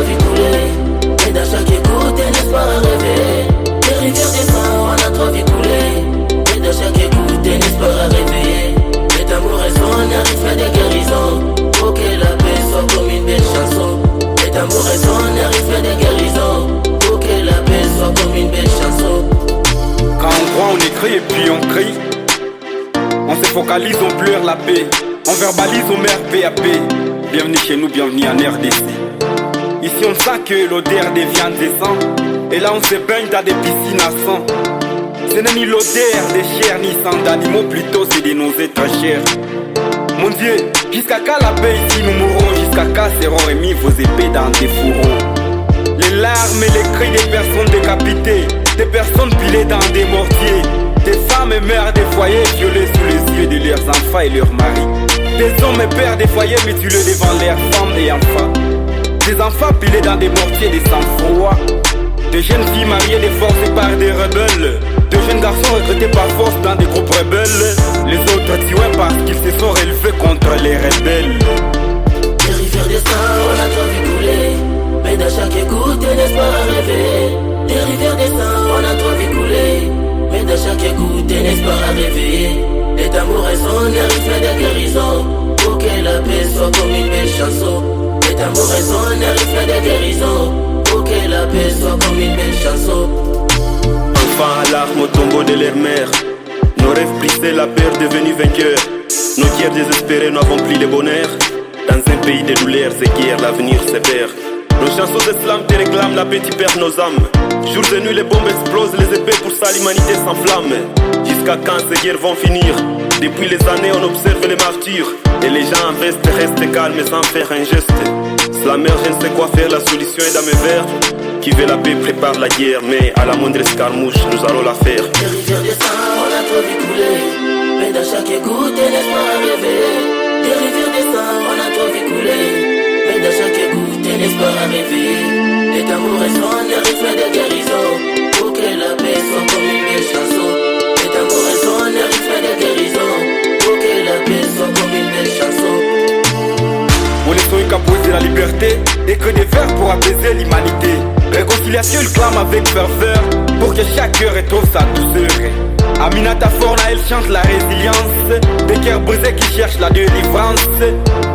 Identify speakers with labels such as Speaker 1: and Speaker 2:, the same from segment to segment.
Speaker 1: trop vu couler. Et dans chaque écoute, un espoir à rêver. Les rivières descendent, on a trop vu couler. Et dans chaque écoute, un espoir à réveiller. Et amour résonne, un rythme de guérison. Pour que la paix soit comme une belle chanson. Et amour résonne, un rythme de guérison. Pour que la paix soit comme une belle chanson.
Speaker 2: Quand on croit, on écrit et puis on crie. On se focalise, on pleure la paix. On verbalise, on meurt PAP. Bienvenue chez nous, bienvenue en RDC. Ici on sent que l'odeur des viandes descend. Et là on se baigne dans des piscines à sang. Ce n'est ni l'odeur des chairs ni sang d'animaux, plutôt c'est des nausées très chères. Mon Dieu, jusqu'à quand la paix ici nous mourrons? Jusqu'à quand seront remis vos épées dans des fourreaux? Les larmes et les cris des personnes décapitées, des personnes pilées dans des mortiers, des femmes et mères des foyers violées sous les yeux de leurs enfants et leurs maris, des hommes et pères des foyers mutilés devant leurs femmes et enfants, des enfants pilés dans des mortiers de sang-froid, des jeunes filles mariées de force par des rebelles, de jeunes garçons recrutés par force dans des groupes rebelles, les autres tués parce qu'ils se sont relevés contre les rebelles.
Speaker 1: Les rivières de sang, on a trop vu couler. Mais dans chaque écoute, un espoir à rêver. Les rivières de sang, on a trop vu couler. Mais dans chaque écoute, un espoir à rêver. Et d'amour résonne, un rythme de guérison. Pour que la paix soit comme une belle chanson. Et d'amour résonne, un rythme de guérison. Pour que la paix soit comme une belle chanson.
Speaker 3: Enfants à larmes au tombeau de leur mère. Nos rêves brisés, la peur devenue vainqueur. Nos guerres désespérées n'avons plus le bonheur. Dans un pays de douleurs et guerres, l'avenir sévère. Nos chansons de slam te réclament la paix, tu perds nos âmes. Jour et nuit les bombes explosent, les épées pour ça l'humanité s'enflamme. Jusqu'à quand ces guerres vont finir? Depuis les années on observe les martyrs. Et les gens en veste restent calmes sans faire un geste. Slammer, je ne sais quoi faire, la solution est dans mes vers. Qui veut la paix prépare la guerre, mais à la moindre escarmouche nous allons la faire.
Speaker 1: Les rivières de sang, on a trop vu couler. Mais dans chaque écoute, un espoir à rêver. Les rivières de sang, on a trop vu couler. Mais dans chaque écoute, un espoir à rêver. Et d'amour résonne, un rythme de guérison. Pour que la paix soit comme une belle chanson. Et d'amour résonne, un rythme de guérison. Pour que la paix soit comme une belle chanson.
Speaker 2: On les souhaite qu'à poser la liberté et que des vers pour apaiser l'humanité. Réconciliation, il clame avec ferveur pour que chaque cœur retrouve sa douceur. Aminata Forna, elle chante la résilience des cœurs brisés qui cherchent la délivrance.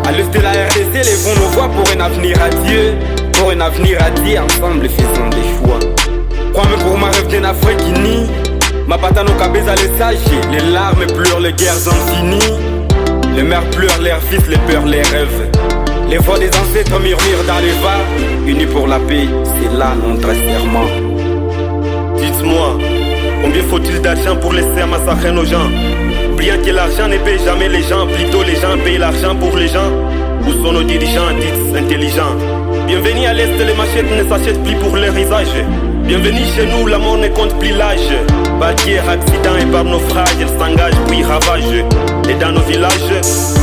Speaker 2: À l'est de la RDC, lèvons nos voix pour un avenir à Dieu. Pour un avenir à Dieu, ensemble faisons des choix. Crois-moi pour ma rêve d'une Afrique unie. Ma patano cabeza les sages, les larmes pleurent les guerres infinies. Les mères pleurent leurs fils, les peurs les rêves. Les voix des ancêtres murmurent dans les vents. Unis pour la paix, c'est là notre serment.
Speaker 3: Dites-moi, combien faut-il d'argent pour laisser massacrer nos gens? Bien que l'argent ne paye jamais les gens, plutôt les gens payent l'argent pour les gens. Où sont nos dirigeants dits intelligents? Bienvenue à l'Est, les machettes ne s'achètent plus pour leur usage. Bienvenue chez nous, la mort ne compte plus l'âge. Par guerre, accident et par naufrage, elle s'engage puis ravage. Et dans nos villages,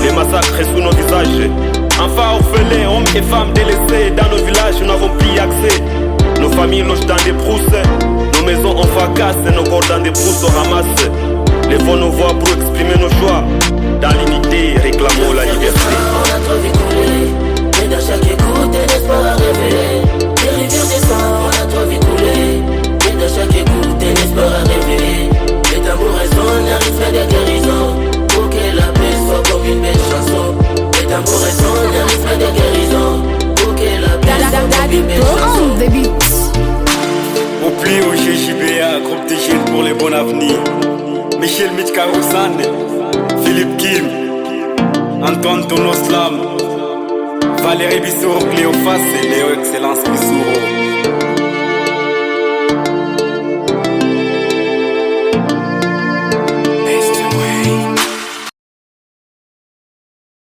Speaker 3: les massacres sous nos visages. Enfants orphelins, hommes et femmes délaissés. Dans nos villages, nous n'avons plus accès. Nos familles logent dans des brousses. Nos maisons on fracasse, nos corps dans des brousses on ramasse. Lèvons nos voix pour exprimer nos choix. Dans l'unité, réclamons la liberté.
Speaker 1: On a trop vu couler. Mais dans chaque écoute, un espoir à rêver. Les rivières de sang, on a trop vu couler. Mais dans chaque écoute, un espoir à rêver. Et d'amour résonne, un rythme de guérison. Pour que la paix soit comme une belle chanson. Et d'amour résonne, un rythme de guérison. Pour que la paix soit comme une belle chanson.
Speaker 2: Au pli au GJBA, groupe de jeunes pour les bons avenirs. Michel Mitkarosan, Philippe Kim, Antoine Tonoslam, Valérie Bissouro, Cléophas et Léo Excellence Bissouro.